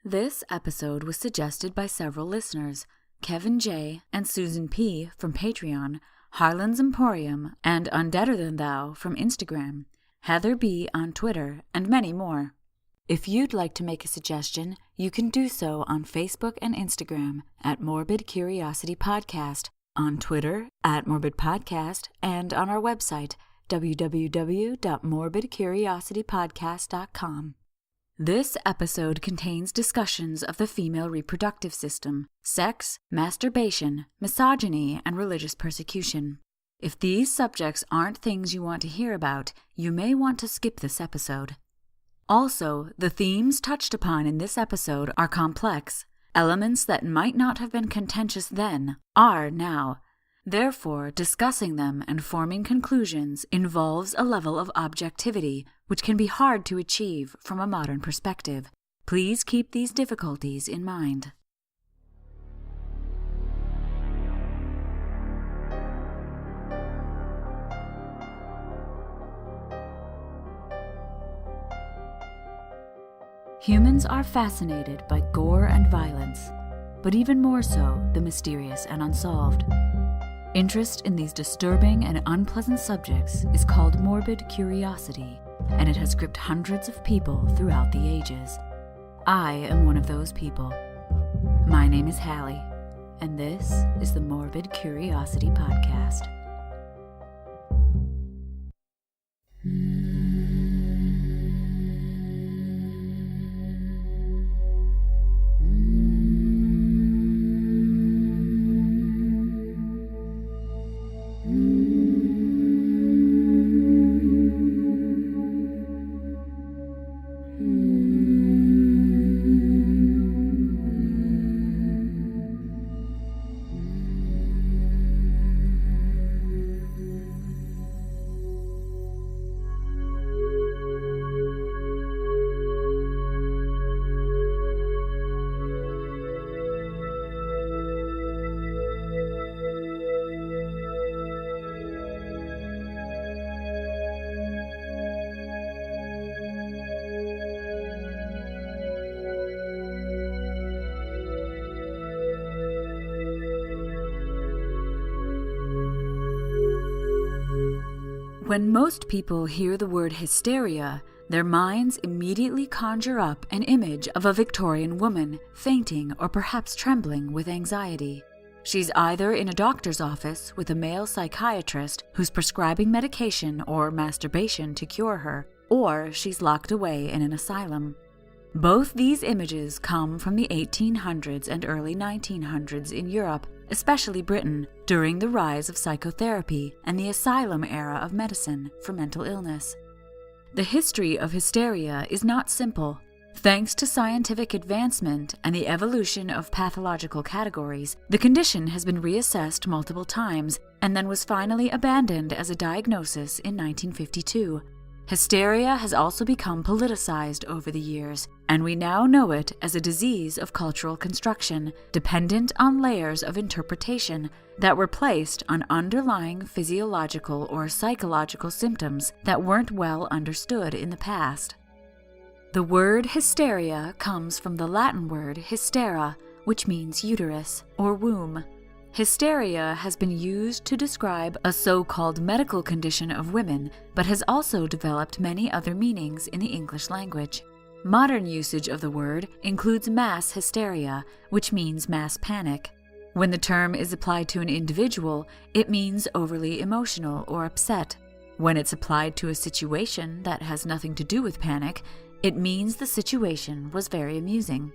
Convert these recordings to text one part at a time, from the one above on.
This episode was suggested by several listeners, Kevin J. and Susan P. from Patreon, Harlan's Emporium, and Undeader Than Thou from Instagram, Heather B. on Twitter, and many more. If you'd like to make a suggestion, you can do so on Facebook and Instagram at Morbid Curiosity Podcast, on Twitter at Morbid Podcast, and on our website, www.morbidcuriositypodcast.com. This episode contains discussions of the female reproductive system, sex, masturbation, misogyny, and religious persecution. If these subjects aren't things you want to hear about, you may want to skip this episode. Also, the themes touched upon in this episode are complex. Elements that might not have been contentious then are now. Therefore, discussing them and forming conclusions involves a level of objectivity which can be hard to achieve from a modern perspective. Please keep these difficulties in mind. Humans are fascinated by gore and violence, but even more so the mysterious and unsolved. Interest in these disturbing and unpleasant subjects is called morbid curiosity, and it has gripped hundreds of people throughout the ages. I am one of those people. My name is Hallie, and this is the Morbid Curiosity Podcast. When most people hear the word hysteria, their minds immediately conjure up an image of a Victorian woman fainting or perhaps trembling with anxiety. She's either in a doctor's office with a male psychiatrist who's prescribing medication or masturbation to cure her, or she's locked away in an asylum. Both these images come from the 1800s and early 1900s in Europe, especially Britain, during the rise of psychotherapy and the asylum era of medicine for mental illness. The history of hysteria is not simple. Thanks to scientific advancement and the evolution of pathological categories, the condition has been reassessed multiple times and then was finally abandoned as a diagnosis in 1952. Hysteria has also become politicized over the years, and we now know it as a disease of cultural construction, dependent on layers of interpretation that were placed on underlying physiological or psychological symptoms that weren't well understood in the past. The word hysteria comes from the Latin word hystera, which means uterus or womb. Hysteria has been used to describe a so-called medical condition of women, but has also developed many other meanings in the English language. Modern usage of the word includes mass hysteria, which means mass panic. When the term is applied to an individual, it means overly emotional or upset. When it's applied to a situation that has nothing to do with panic, it means the situation was very amusing.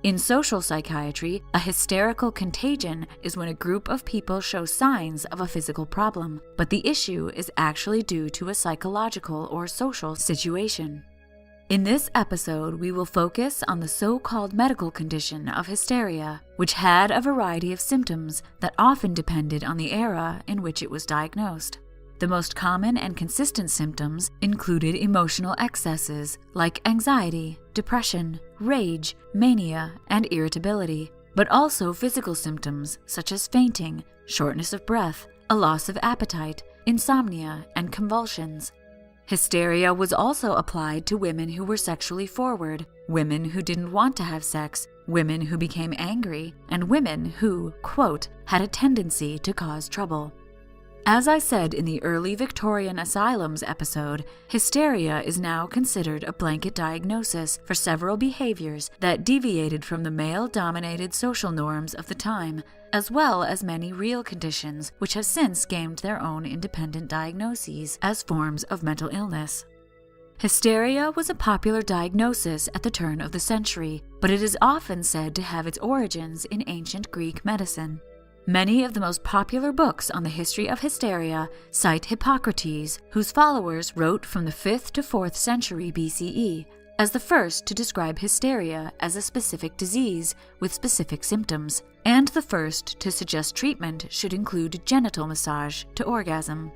In social psychiatry, a hysterical contagion is when a group of people show signs of a physical problem, but the issue is actually due to a psychological or social situation. In this episode, we will focus on the so-called medical condition of hysteria, which had a variety of symptoms that often depended on the era in which it was diagnosed. The most common and consistent symptoms included emotional excesses like anxiety, depression, rage, mania, and irritability, but also physical symptoms such as fainting, shortness of breath, a loss of appetite, insomnia, and convulsions. Hysteria was also applied to women who were sexually forward, women who didn't want to have sex, women who became angry, and women who, quote, had a tendency to cause trouble. As I said in the early Victorian asylums episode, hysteria is now considered a blanket diagnosis for several behaviors that deviated from the male-dominated social norms of the time, as well as many real conditions which have since gained their own independent diagnoses as forms of mental illness. Hysteria was a popular diagnosis at the turn of the century, but it is often said to have its origins in ancient Greek medicine. Many of the most popular books on the history of hysteria cite Hippocrates, whose followers wrote from the 5th to 4th century BCE, as the first to describe hysteria as a specific disease with specific symptoms, and the first to suggest treatment should include genital massage to orgasm.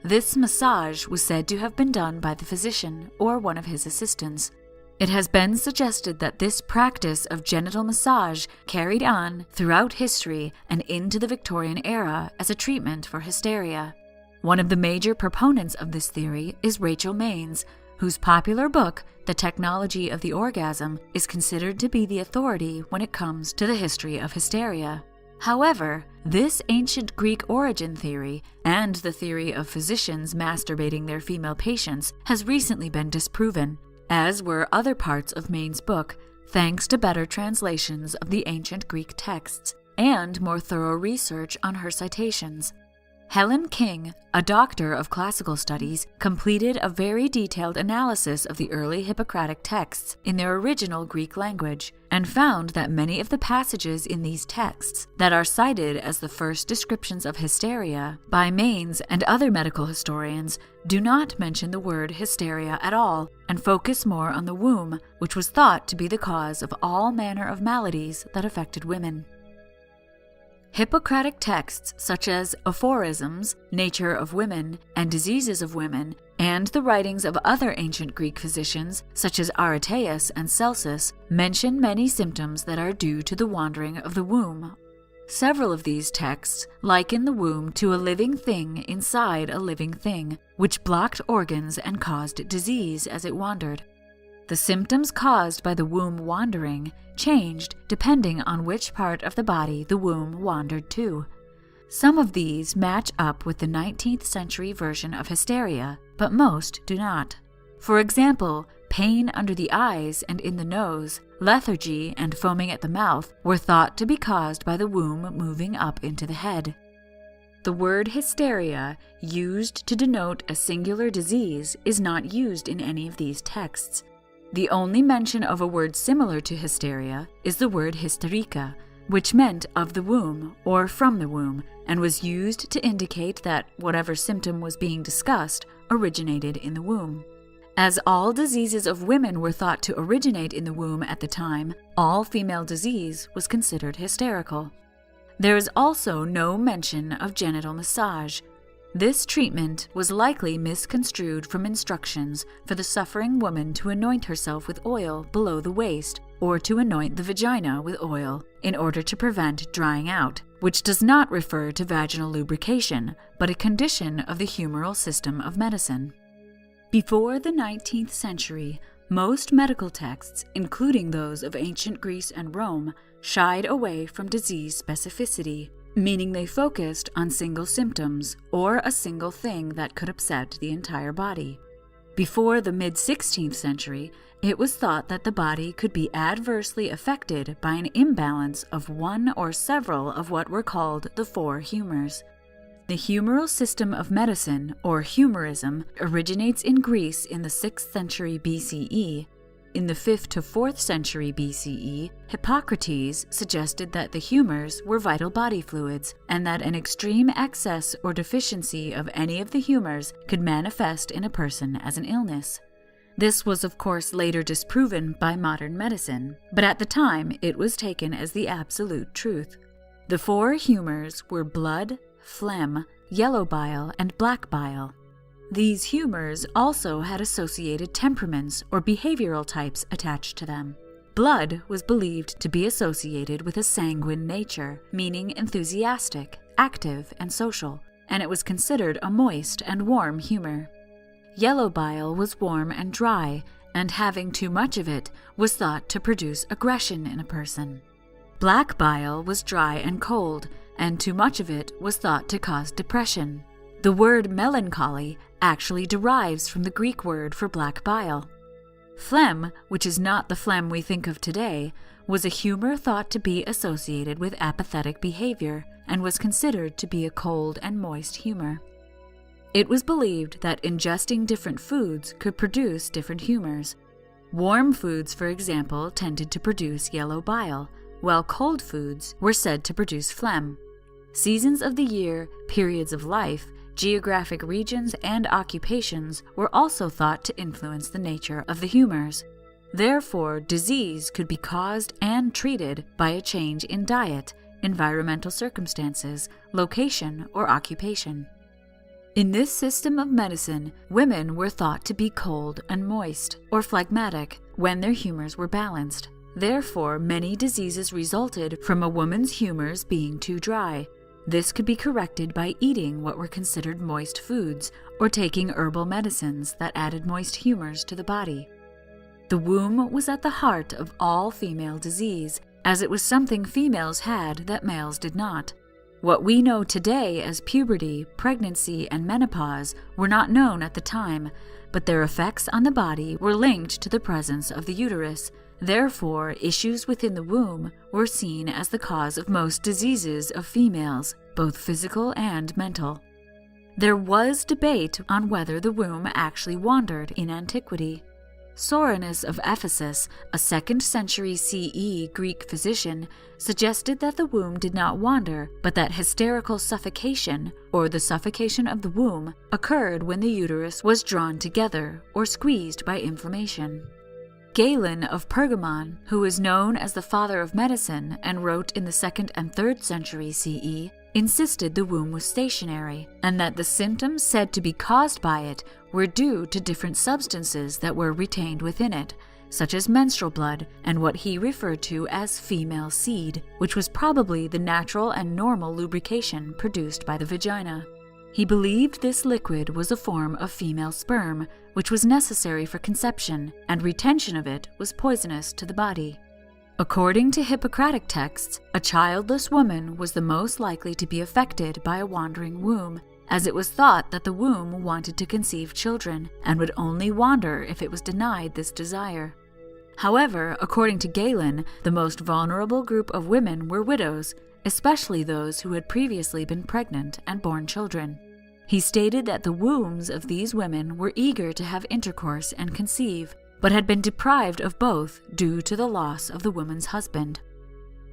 This massage was said to have been done by the physician or one of his assistants. It has been suggested that this practice of genital massage carried on throughout history and into the Victorian era as a treatment for hysteria. One of the major proponents of this theory is Rachel Maines, whose popular book, The Technology of the Orgasm, is considered to be the authority when it comes to the history of hysteria. However, this ancient Greek origin theory and the theory of physicians masturbating their female patients has recently been disproven, as were other parts of Maine's book, thanks to better translations of the ancient Greek texts and more thorough research on her citations. Helen King, a doctor of classical studies, completed a very detailed analysis of the early Hippocratic texts in their original Greek language, and found that many of the passages in these texts that are cited as the first descriptions of hysteria by Maines and other medical historians do not mention the word hysteria at all, and focus more on the womb, which was thought to be the cause of all manner of maladies that affected women. Hippocratic texts such as Aphorisms, Nature of Women, and Diseases of Women, and the writings of other ancient Greek physicians such as Aretaeus and Celsus mention many symptoms that are due to the wandering of the womb. Several of these texts liken the womb to a living thing inside a living thing, which blocked organs and caused disease as it wandered. The symptoms caused by the womb wandering changed depending on which part of the body the womb wandered to. Some of these match up with the 19th century version of hysteria, but most do not. For example, pain under the eyes and in the nose, lethargy, and foaming at the mouth were thought to be caused by the womb moving up into the head. The word hysteria, used to denote a singular disease, is not used in any of these texts. The only mention of a word similar to hysteria is the word hysterica, which meant of the womb or from the womb, and was used to indicate that whatever symptom was being discussed originated in the womb. As all diseases of women were thought to originate in the womb at the time, all female disease was considered hysterical. There is also no mention of genital massage. This treatment was likely misconstrued from instructions for the suffering woman to anoint herself with oil below the waist, or to anoint the vagina with oil in order to prevent drying out, which does not refer to vaginal lubrication, but a condition of the humoral system of medicine. Before the 19th century, most medical texts, including those of ancient Greece and Rome, shied away from disease specificity, meaning they focused on single symptoms or a single thing that could upset the entire body. Before the mid-16th century, it was thought that the body could be adversely affected by an imbalance of one or several of what were called the four humors. The humoral system of medicine, or humorism, originates in Greece in the 6th century BCE. In the 5th to 4th century BCE, Hippocrates suggested that the humors were vital body fluids, and that an extreme excess or deficiency of any of the humors could manifest in a person as an illness. This was of course later disproven by modern medicine, but at the time it was taken as the absolute truth. The four humors were blood, phlegm, yellow bile, and black bile. These humors also had associated temperaments or behavioral types attached to them. Blood was believed to be associated with a sanguine nature, meaning enthusiastic, active, and social, and it was considered a moist and warm humor. yellow bile was warm and dry, and having too much of it was thought to produce aggression in a person. Black bile was dry and cold, and too much of it was thought to cause depression. The word melancholy actually derives from the Greek word for black bile. Phlegm, which is not the phlegm we think of today, was a humor thought to be associated with apathetic behavior and was considered to be a cold and moist humor. It was believed that ingesting different foods could produce different humors. Warm foods, for example, tended to produce yellow bile, while cold foods were said to produce phlegm. Seasons of the year, periods of life, geographic regions, and occupations were also thought to influence the nature of the humors. Therefore, disease could be caused and treated by a change in diet, environmental circumstances, location, or occupation. In this system of medicine, women were thought to be cold and moist, or phlegmatic, when their humors were balanced. Therefore, many diseases resulted from a woman's humors being too dry. This could be corrected by eating what were considered moist foods, or taking herbal medicines that added moist humors to the body. The womb was at the heart of all female disease, as it was something females had that males did not. What we know today as puberty, pregnancy, and menopause were not known at the time, but their effects on the body were linked to the presence of the uterus. Therefore, issues within the womb were seen as the cause of most diseases of females, both physical and mental. There was debate on whether the womb actually wandered in antiquity. Soranus of Ephesus, a 2nd century CE Greek physician, suggested that the womb did not wander, but that hysterical suffocation, or the suffocation of the womb, occurred when the uterus was drawn together or squeezed by inflammation. Galen of Pergamon, who is known as the father of medicine and wrote in the 2nd and 3rd century CE, insisted the womb was stationary, and that the symptoms said to be caused by it were due to different substances that were retained within it, such as menstrual blood and what he referred to as female seed, which was probably the natural and normal lubrication produced by the vagina. He believed this liquid was a form of female sperm, which was necessary for conception, and retention of it was poisonous to the body. According to Hippocratic texts, a childless woman was the most likely to be affected by a wandering womb, as it was thought that the womb wanted to conceive children and would only wander if it was denied this desire. However, according to Galen, the most vulnerable group of women were widows, especially those who had previously been pregnant and borne children. He stated that the wombs of these women were eager to have intercourse and conceive, but had been deprived of both due to the loss of the woman's husband.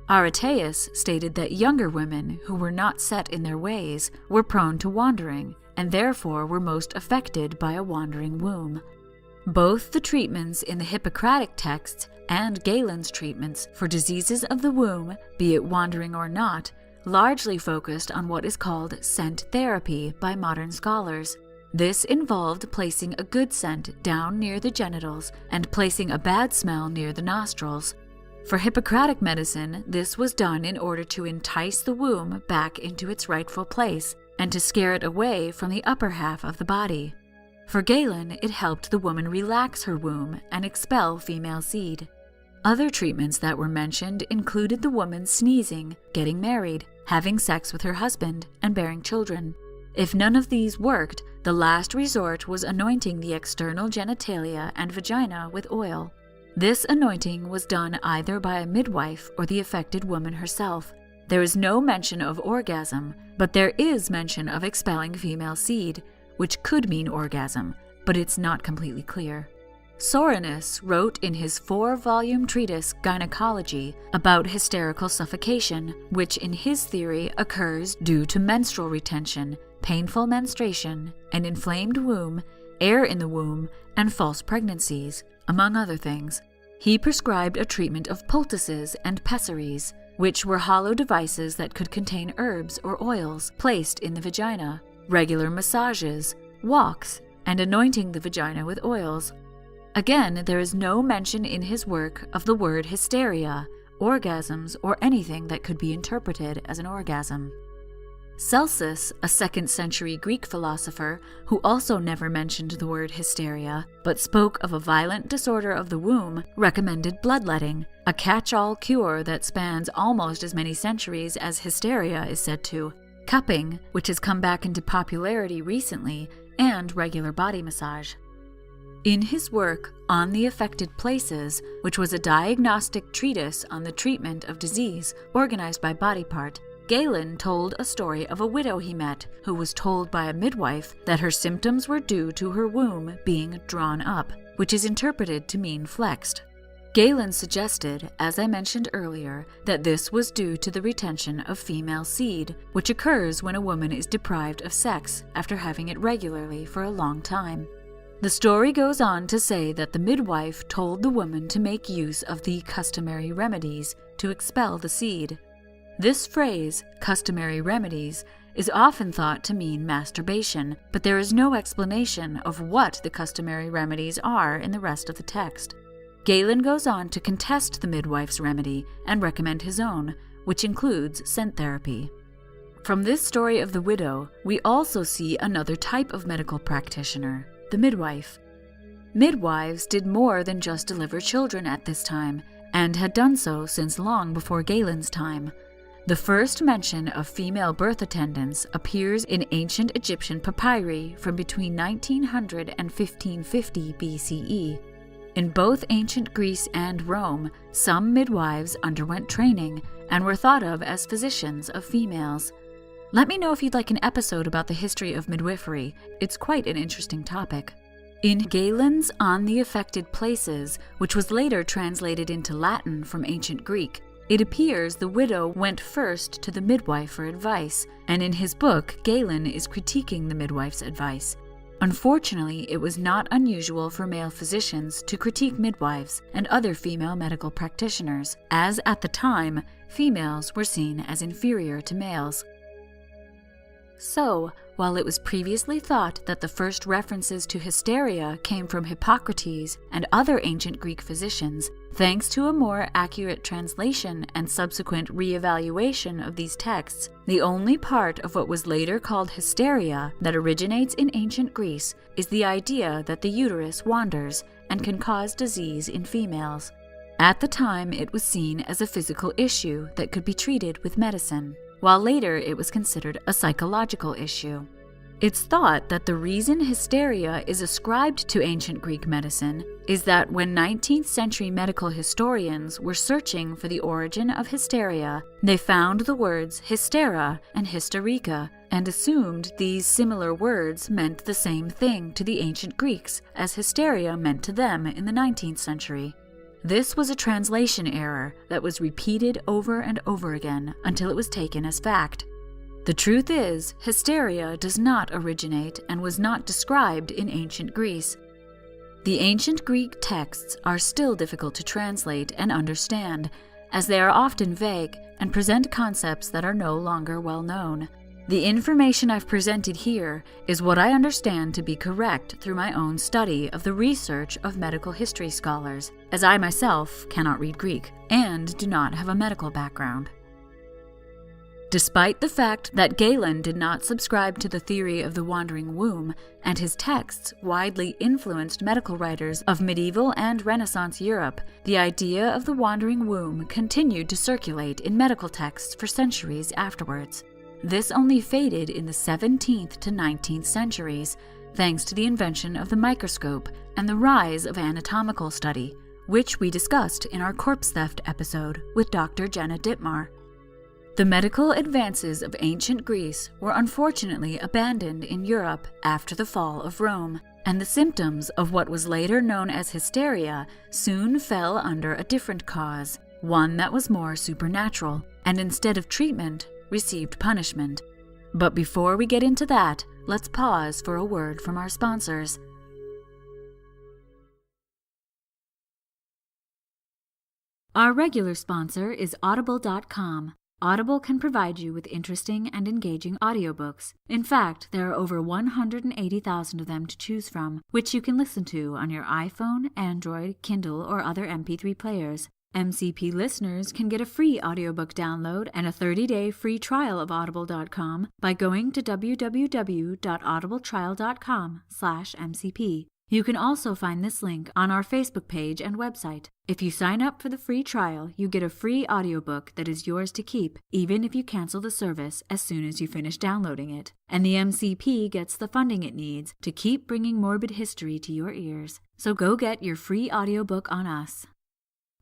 Areteus stated that younger women who were not set in their ways were prone to wandering, and therefore were most affected by a wandering womb. Both the treatments in the Hippocratic texts and Galen's treatments for diseases of the womb, be it wandering or not, largely focused on what is called scent therapy by modern scholars. This involved placing a good scent down near the genitals and placing a bad smell near the nostrils. For Hippocratic medicine, this was done in order to entice the womb back into its rightful place and to scare it away from the upper half of the body. For Galen, it helped the woman relax her womb and expel female seed. Other treatments that were mentioned included the woman sneezing, getting married, having sex with her husband, and bearing children. If none of these worked, the last resort was anointing the external genitalia and vagina with oil. This anointing was done either by a midwife or the affected woman herself. There is no mention of orgasm, but there is mention of expelling female seed, which could mean orgasm, but it's not completely clear. Soranus wrote in his 4-volume treatise Gynecology about hysterical suffocation, which in his theory occurs due to menstrual retention, painful menstruation, an inflamed womb, air in the womb, and false pregnancies, among other things. He prescribed a treatment of poultices and pessaries, which were hollow devices that could contain herbs or oils placed in the vagina, regular massages, walks, and anointing the vagina with oils. Again, there is no mention in his work of the word hysteria, orgasms, or anything that could be interpreted as an orgasm. Celsus, a 2nd century Greek philosopher who also never mentioned the word hysteria, but spoke of a violent disorder of the womb, recommended bloodletting, a catch-all cure that spans almost as many centuries as hysteria is said to, cupping, which has come back into popularity recently, and regular body massage. In his work, On the Affected Places, which was a diagnostic treatise on the treatment of disease organized by body part, Galen told a story of a widow he met who was told by a midwife that her symptoms were due to her womb being drawn up, which is interpreted to mean flexed. Galen suggested, as I mentioned earlier, that this was due to the retention of female seed, which occurs when a woman is deprived of sex after having it regularly for a long time. The story goes on to say that the midwife told the woman to make use of the customary remedies to expel the seed. This phrase, customary remedies, is often thought to mean masturbation, but there is no explanation of what the customary remedies are in the rest of the text. Galen goes on to contest the midwife's remedy and recommend his own, which includes scent therapy. From this story of the widow, we also see another type of medical practitioner, the midwife. Midwives did more than just deliver children at this time, and had done so since long before Galen's time. The first mention of female birth attendants appears in ancient Egyptian papyri from between 1900 and 1550 BCE. In both ancient Greece and Rome, some midwives underwent training and were thought of as physicians of females. Let me know if you'd like an episode about the history of midwifery. It's quite an interesting topic. In Galen's On the Affected Places, which was later translated into Latin from ancient Greek, it appears the widow went first to the midwife for advice, and in his book, Galen is critiquing the midwife's advice. Unfortunately, it was not unusual for male physicians to critique midwives and other female medical practitioners, as at the time, females were seen as inferior to males. So, while it was previously thought that the first references to hysteria came from Hippocrates and other ancient Greek physicians, thanks to a more accurate translation and subsequent re-evaluation of these texts, the only part of what was later called hysteria that originates in ancient Greece is the idea that the uterus wanders and can cause disease in females. At the time, it was seen as a physical issue that could be treated with medicine, while later it was considered a psychological issue. It's thought that the reason hysteria is ascribed to ancient Greek medicine is that when 19th century medical historians were searching for the origin of hysteria, they found the words hystera and hysterica and assumed these similar words meant the same thing to the ancient Greeks as hysteria meant to them in the 19th century. This was a translation error that was repeated over and over again until it was taken as fact. The truth is, hysteria does not originate and was not described in ancient Greece. The ancient Greek texts are still difficult to translate and understand, as they are often vague and present concepts that are no longer well known. The information I've presented here is what I understand to be correct through my own study of the research of medical history scholars, as I myself cannot read Greek and do not have a medical background. Despite the fact that Galen did not subscribe to the theory of the wandering womb, and his texts widely influenced medical writers of medieval and Renaissance Europe, the idea of the wandering womb continued to circulate in medical texts for centuries afterwards. This only faded in the 17th to 19th centuries, thanks to the invention of the microscope and the rise of anatomical study, which we discussed in our corpse theft episode with Dr. Jenna Dittmar. The medical advances of ancient Greece were unfortunately abandoned in Europe after the fall of Rome, and the symptoms of what was later known as hysteria soon fell under a different cause, one that was more supernatural, and instead of treatment, received punishment. But before we get into that, let's pause for a word from our sponsors. Our regular sponsor is Audible.com. Audible can provide you with interesting and engaging audiobooks. In fact, there are over 180,000 of them to choose from, which you can listen to on your iPhone, Android, Kindle, or other MP3 players. MCP listeners can get a free audiobook download and a 30-day free trial of audible.com by going to www.audibletrial.com/MCP. You can also find this link on our Facebook page and website. If you sign up for the free trial, you get a free audiobook that is yours to keep, even if you cancel the service as soon as you finish downloading it. And the MCP gets the funding it needs to keep bringing morbid history to your ears. So go get your free audiobook on us.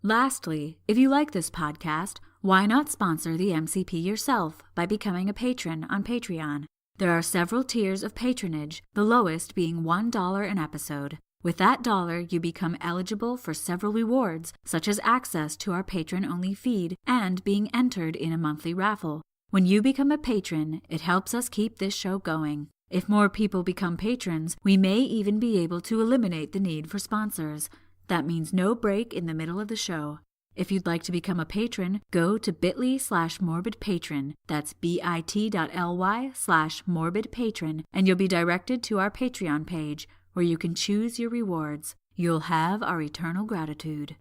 Lastly, if you like this podcast, why not sponsor the MCP yourself by becoming a patron on Patreon? There are several tiers of patronage, the lowest being $1 an episode. With that dollar, you become eligible for several rewards, such as access to our patron-only feed and being entered in a monthly raffle. When you become a patron, it helps us keep this show going. If more people become patrons, we may even be able to eliminate the need for sponsors. That means no break in the middle of the show. If you'd like to become a patron, go to bit.ly/morbidpatron. That's bit.ly/morbidpatron, and you'll be directed to our Patreon page, where you can choose your rewards. You'll have our eternal gratitude.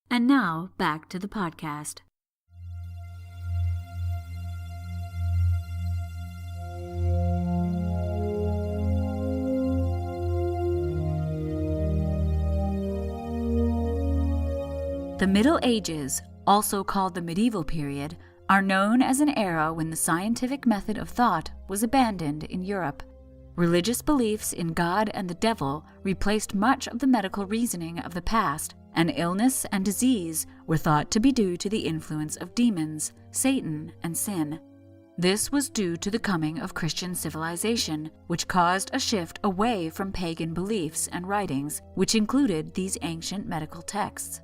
And now, back to the podcast. The Middle Ages, also called the medieval period, are known as an era when the scientific method of thought was abandoned in Europe. Religious beliefs in God and the devil replaced much of the medical reasoning of the past, and illness and disease were thought to be due to the influence of demons, Satan, and sin. This was due to the coming of Christian civilization, which caused a shift away from pagan beliefs and writings, which included these ancient medical texts.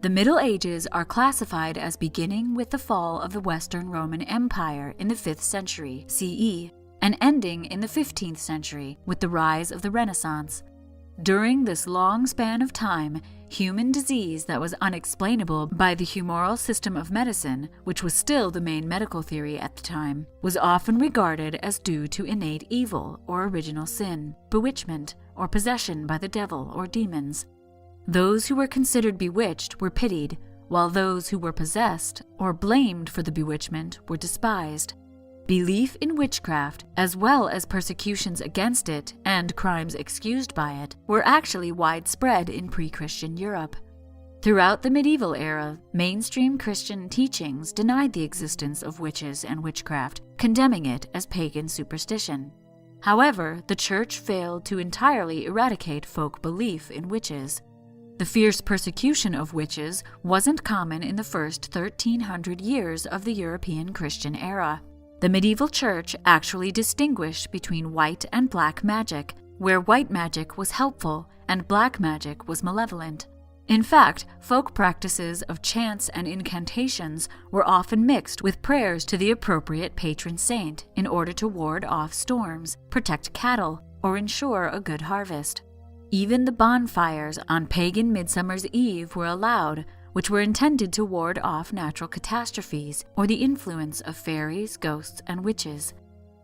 The Middle Ages are classified as beginning with the fall of the Western Roman Empire in the 5th century CE and ending in the 15th century with the rise of the Renaissance. During this long span of time, human disease that was unexplainable by the humoral system of medicine, which was still the main medical theory at the time, was often regarded as due to innate evil or original sin, bewitchment, or possession by the devil or demons. Those who were considered bewitched were pitied, while those who were possessed or blamed for the bewitchment were despised. Belief in witchcraft, as well as persecutions against it and crimes excused by it, were actually widespread in pre-Christian Europe. Throughout the medieval era, mainstream Christian teachings denied the existence of witches and witchcraft, condemning it as pagan superstition. However, the Church failed to entirely eradicate folk belief in witches. The fierce persecution of witches wasn't common in the first 1300 years of the European Christian era. The medieval church actually distinguished between white and black magic, where white magic was helpful and black magic was malevolent. In fact, folk practices of chants and incantations were often mixed with prayers to the appropriate patron saint in order to ward off storms, protect cattle, or ensure a good harvest. Even the bonfires on pagan Midsummer's Eve were allowed, which were intended to ward off natural catastrophes or the influence of fairies, ghosts, and witches.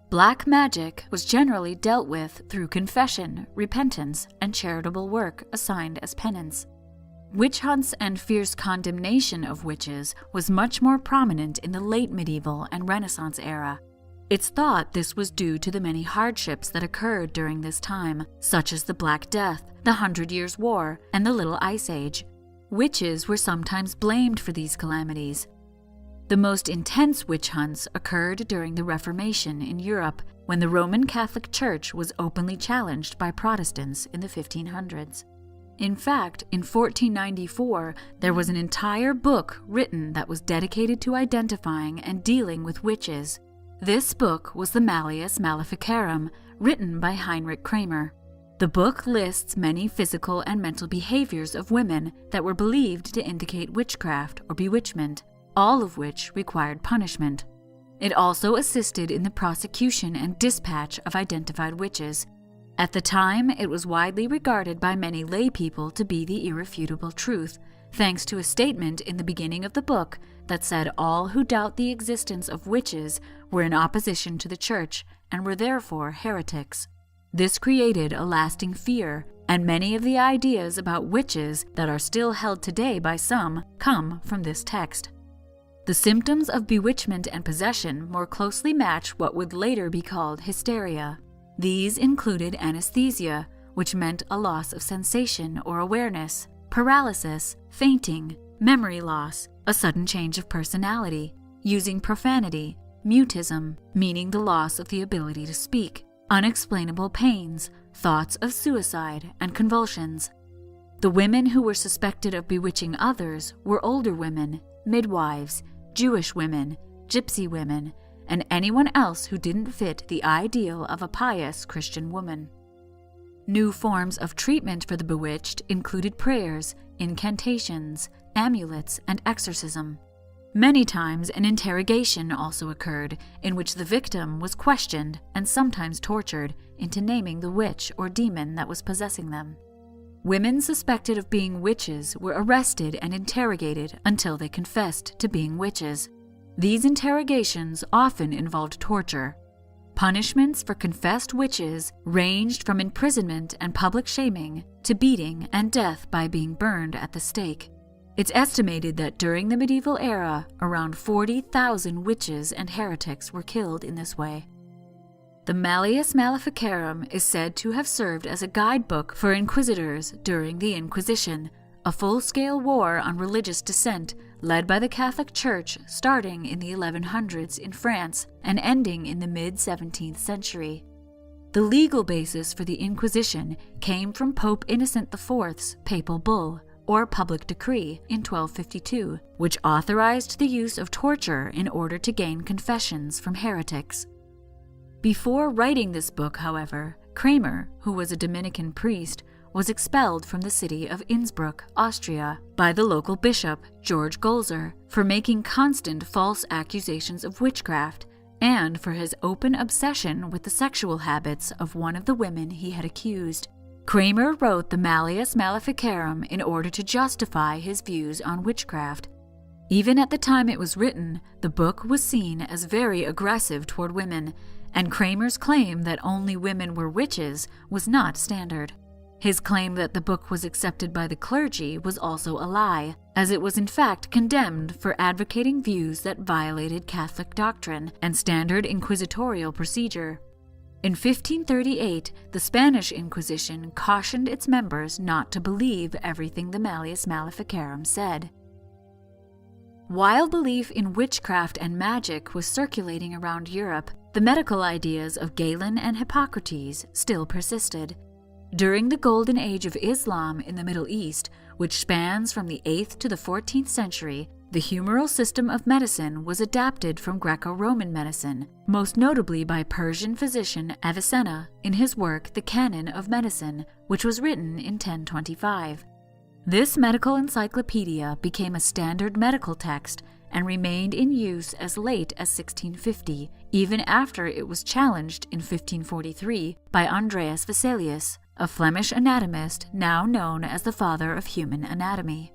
Black magic was generally dealt with through confession, repentance, and charitable work assigned as penance. Witch hunts and fierce condemnation of witches was much more prominent in the late medieval and Renaissance era. It's thought this was due to the many hardships that occurred during this time, such as the Black Death, the 100 Years' War, and the Little Ice Age. Witches were sometimes blamed for these calamities. The most intense witch hunts occurred during the Reformation in Europe, when the Roman Catholic Church was openly challenged by Protestants in the 1500s. In fact, in 1494, there was an entire book written that was dedicated to identifying and dealing with witches. This book was the Malleus Maleficarum, written by Heinrich Kramer. The book lists many physical and mental behaviors of women that were believed to indicate witchcraft or bewitchment, all of which required punishment. It also assisted in the prosecution and dispatch of identified witches. At the time, it was widely regarded by many lay people to be the irrefutable truth, thanks to a statement in the beginning of the book that said all who doubt the existence of witches were in opposition to the Church and were therefore heretics. This created a lasting fear, and many of the ideas about witches that are still held today by some come from this text. The symptoms of bewitchment and possession more closely match what would later be called hysteria. These included anesthesia, which meant a loss of sensation or awareness, paralysis, fainting, memory loss, a sudden change of personality, using profanity, mutism, meaning the loss of the ability to speak, unexplainable pains, thoughts of suicide, and convulsions. The women who were suspected of bewitching others were older women, midwives, Jewish women, gypsy women, and anyone else who didn't fit the ideal of a pious Christian woman. New forms of treatment for the bewitched included prayers, incantations, amulets, and exorcism. Many times an interrogation also occurred, in which the victim was questioned and sometimes tortured into naming the witch or demon that was possessing them. Women suspected of being witches were arrested and interrogated until they confessed to being witches. These interrogations often involved torture. Punishments for confessed witches ranged from imprisonment and public shaming to beating and death by being burned at the stake. It's estimated that during the medieval era, around 40,000 witches and heretics were killed in this way. The Malleus Maleficarum is said to have served as a guidebook for inquisitors during the Inquisition, a full-scale war on religious dissent led by the Catholic Church starting in the 1100s in France and ending in the mid-17th century. The legal basis for the Inquisition came from Pope Innocent IV's papal bull, or public decree, in 1252, which authorized the use of torture in order to gain confessions from heretics. Before writing this book, however, Kramer, who was a Dominican priest, was expelled from the city of Innsbruck, Austria, by the local bishop, George Golzer, for making constant false accusations of witchcraft and for his open obsession with the sexual habits of one of the women he had accused. Kramer wrote the Malleus Maleficarum in order to justify his views on witchcraft. Even at the time it was written, the book was seen as very aggressive toward women, and Kramer's claim that only women were witches was not standard. His claim that the book was accepted by the clergy was also a lie, as it was in fact condemned for advocating views that violated Catholic doctrine and standard inquisitorial procedure. In 1538, the Spanish Inquisition cautioned its members not to believe everything the Malleus Maleficarum said. While belief in witchcraft and magic was circulating around Europe, the medical ideas of Galen and Hippocrates still persisted. During the Golden Age of Islam in the Middle East, which spans from the 8th to the 14th century, the humoral system of medicine was adapted from Greco-Roman medicine, most notably by Persian physician Avicenna in his work The Canon of Medicine, which was written in 1025. This medical encyclopedia became a standard medical text and remained in use as late as 1650, even after it was challenged in 1543 by Andreas Vesalius, a Flemish anatomist now known as the father of human anatomy.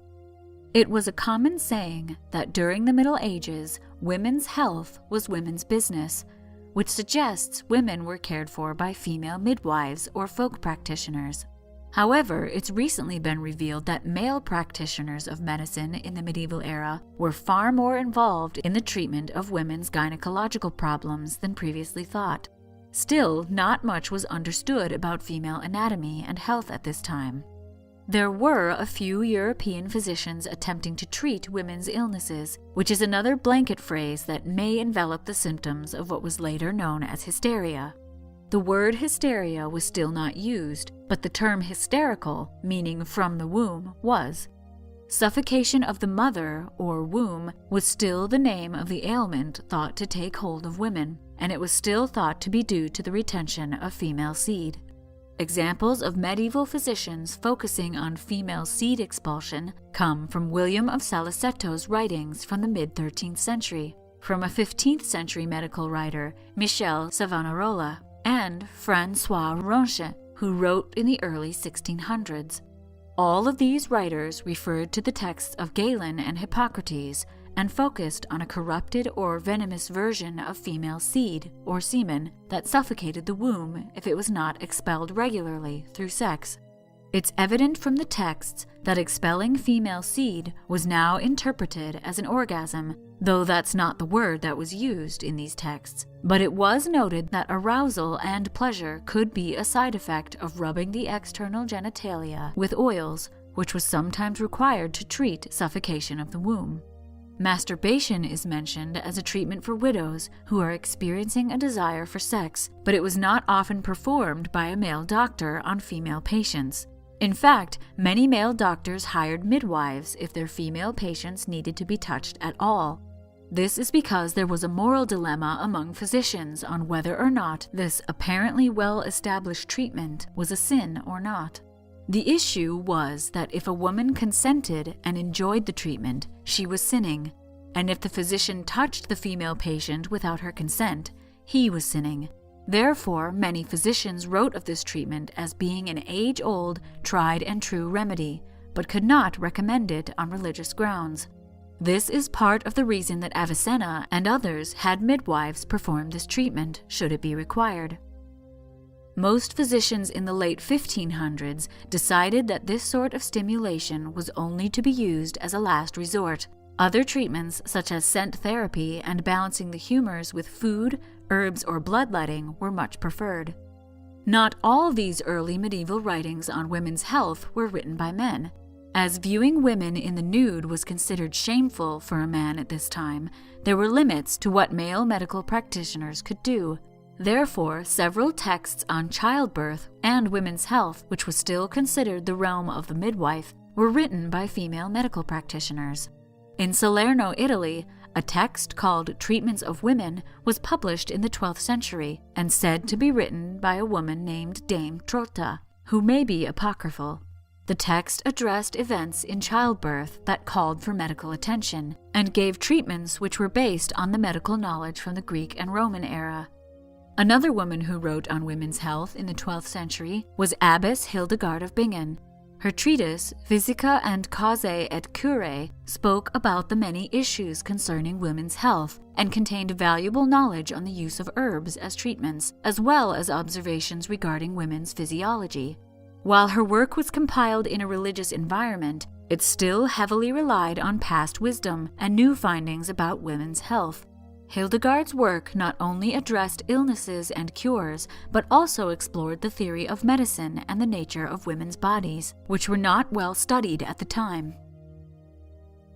It was a common saying that during the Middle Ages, women's health was women's business, which suggests women were cared for by female midwives or folk practitioners. However, it's recently been revealed that male practitioners of medicine in the medieval era were far more involved in the treatment of women's gynecological problems than previously thought. Still, not much was understood about female anatomy and health at this time. There were a few European physicians attempting to treat women's illnesses, which is another blanket phrase that may envelop the symptoms of what was later known as hysteria. The word hysteria was still not used, but the term hysterical, meaning from the womb, was. Suffocation of the mother, or womb, was still the name of the ailment thought to take hold of women, and it was still thought to be due to the retention of female seed. Examples of medieval physicians focusing on female seed expulsion come from William of Saliceto's writings from the mid-13th century, from a 15th century medical writer, Michel Savonarola, and François Ronche, who wrote in the early 1600s. All of these writers referred to the texts of Galen and Hippocrates and focused on a corrupted or venomous version of female seed or semen that suffocated the womb if it was not expelled regularly through sex. It's evident from the texts that expelling female seed was now interpreted as an orgasm, though that's not the word that was used in these texts. But it was noted that arousal and pleasure could be a side effect of rubbing the external genitalia with oils, which was sometimes required to treat suffocation of the womb. Masturbation is mentioned as a treatment for widows who are experiencing a desire for sex, but it was not often performed by a male doctor on female patients. In fact, many male doctors hired midwives if their female patients needed to be touched at all. This is because there was a moral dilemma among physicians on whether or not this apparently well-established treatment was a sin or not. The issue was that if a woman consented and enjoyed the treatment, she was sinning, and if the physician touched the female patient without her consent, he was sinning. Therefore, many physicians wrote of this treatment as being an age-old, tried-and-true remedy, but could not recommend it on religious grounds. This is part of the reason that Avicenna and others had midwives perform this treatment, should it be required. Most physicians in the late 1500s decided that this sort of stimulation was only to be used as a last resort. Other treatments, such as scent therapy and balancing the humors with food, herbs, or bloodletting, were much preferred. Not all these early medieval writings on women's health were written by men. As viewing women in the nude was considered shameful for a man at this time, there were limits to what male medical practitioners could do. Therefore, several texts on childbirth and women's health, which was still considered the realm of the midwife, were written by female medical practitioners. In Salerno, Italy, a text called Treatments of Women was published in the 12th century and said to be written by a woman named Dame Trotta, who may be apocryphal. The text addressed events in childbirth that called for medical attention and gave treatments which were based on the medical knowledge from the Greek and Roman era. Another woman who wrote on women's health in the 12th century was Abbess Hildegard of Bingen. Her treatise, Physica and Causae et Curae, spoke about the many issues concerning women's health and contained valuable knowledge on the use of herbs as treatments, as well as observations regarding women's physiology. While her work was compiled in a religious environment, it still heavily relied on past wisdom and new findings about women's health. Hildegard's work not only addressed illnesses and cures, but also explored the theory of medicine and the nature of women's bodies, which were not well studied at the time.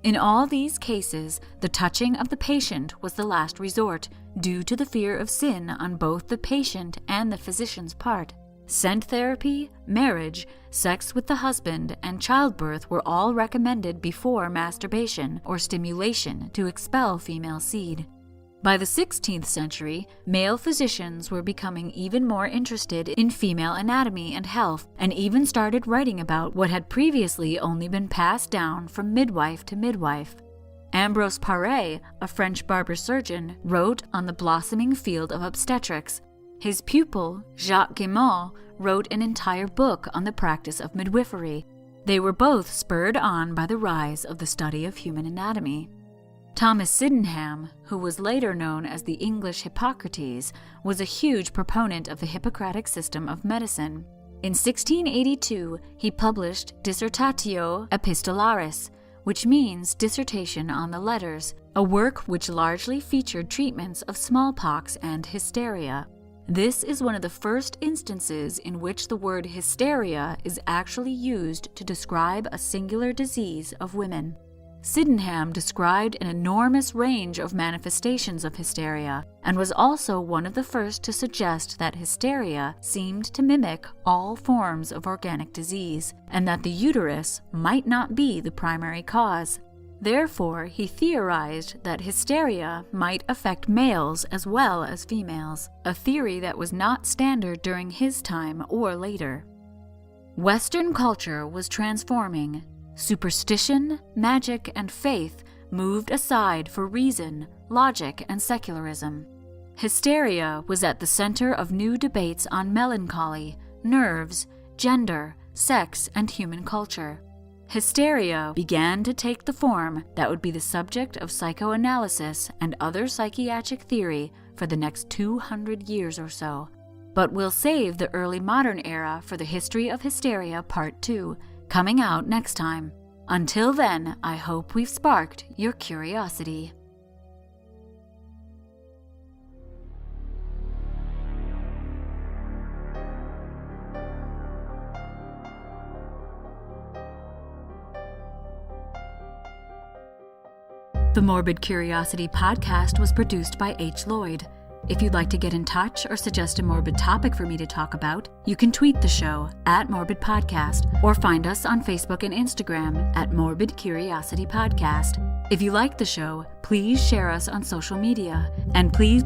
In all these cases, the touching of the patient was the last resort, due to the fear of sin on both the patient and the physician's part. Scent therapy, marriage, sex with the husband, and childbirth were all recommended before masturbation or stimulation to expel female seed. By the 16th century, male physicians were becoming even more interested in female anatomy and health, and even started writing about what had previously only been passed down from midwife to midwife. Ambrose Paré, a French barber surgeon, wrote on the blossoming field of obstetrics. His pupil, Jacques Guimont, wrote an entire book on the practice of midwifery. They were both spurred on by the rise of the study of human anatomy. Thomas Sydenham, who was later known as the English Hippocrates, was a huge proponent of the Hippocratic system of medicine. In 1682, he published Dissertatio Epistolaris, which means dissertation on the letters, a work which largely featured treatments of smallpox and hysteria. This is one of the first instances in which the word hysteria is actually used to describe a singular disease of women. Sydenham described an enormous range of manifestations of hysteria, and was also one of the first to suggest that hysteria seemed to mimic all forms of organic disease, and that the uterus might not be the primary cause. Therefore, he theorized that hysteria might affect males as well as females, a theory that was not standard during his time or later. Western culture was transforming. Superstition, magic, and faith moved aside for reason, logic, and secularism. Hysteria was at the center of new debates on melancholy, nerves, gender, sex, and human culture. Hysteria began to take the form that would be the subject of psychoanalysis and other psychiatric theory for the next 200 years or so. But we'll save the early modern era for the History of Hysteria Part 2, coming out next time. Until then, I hope we've sparked your curiosity. The Morbid Curiosity podcast was produced by H. Lloyd. If you'd like to get in touch or suggest a morbid topic for me to talk about, you can tweet the show at Morbid Podcast or find us on Facebook and Instagram at Morbid Curiosity Podcast. If you like the show, please share us on social media, and please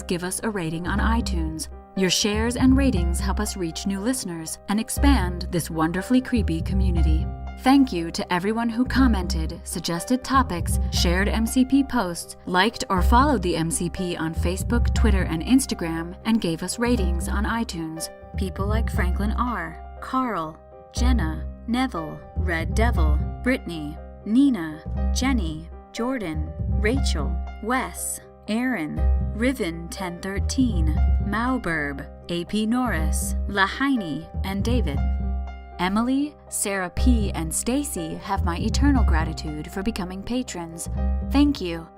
give us a rating on iTunes. Your shares and ratings help us reach new listeners and expand this wonderfully creepy community. Thank you to everyone who commented, suggested topics, shared MCP posts, liked or followed the MCP on Facebook, Twitter, and Instagram, and gave us ratings on iTunes. People like Franklin R., Carl, Jenna, Neville, Red Devil, Brittany, Nina, Jenny, Jordan, Rachel, Wes, Aaron, Riven 1013, Mauberb, AP Norris, Lahaini, and David. Emily, Sarah P., and Stacy have my eternal gratitude for becoming patrons. Thank you.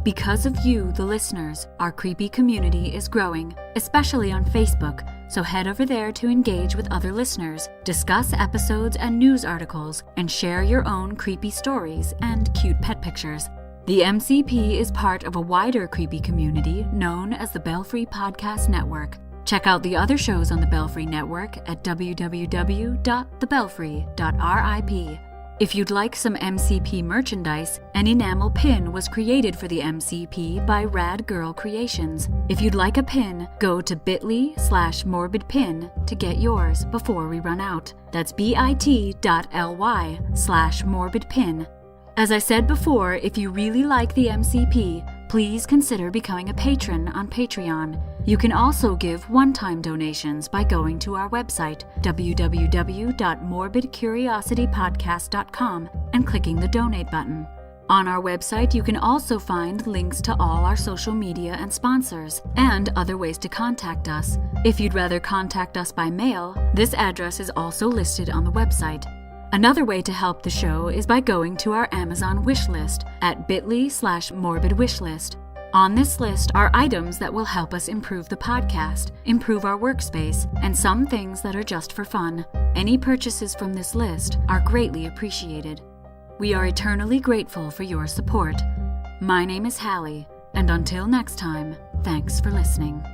Because of you, the listeners, our creepy community is growing, especially on Facebook, so head over there to engage with other listeners, discuss episodes and news articles, and share your own creepy stories and cute pet pictures. The MCP is part of a wider creepy community known as the Belfry Podcast Network. Check out the other shows on the Belfry Network at www.thebelfry.rip. If you'd like some MCP merchandise, an enamel pin was created for the MCP by Rad Girl Creations. If you'd like a pin, go to bit.ly/morbidpin to get yours before we run out. That's bit.ly/morbidpin. As I said before, if you really like the MCP, please consider becoming a patron on Patreon. You can also give one-time donations by going to our website, www.morbidcuriositypodcast.com, and clicking the donate button. On our website, you can also find links to all our social media and sponsors, and other ways to contact us. If you'd rather contact us by mail, this address is also listed on the website. Another way to help the show is by going to our Amazon wish list at bit.ly/morbidwishlist. On this list are items that will help us improve the podcast, improve our workspace, and some things that are just for fun. Any purchases from this list are greatly appreciated. We are eternally grateful for your support. My name is Hallie, and until next time, thanks for listening.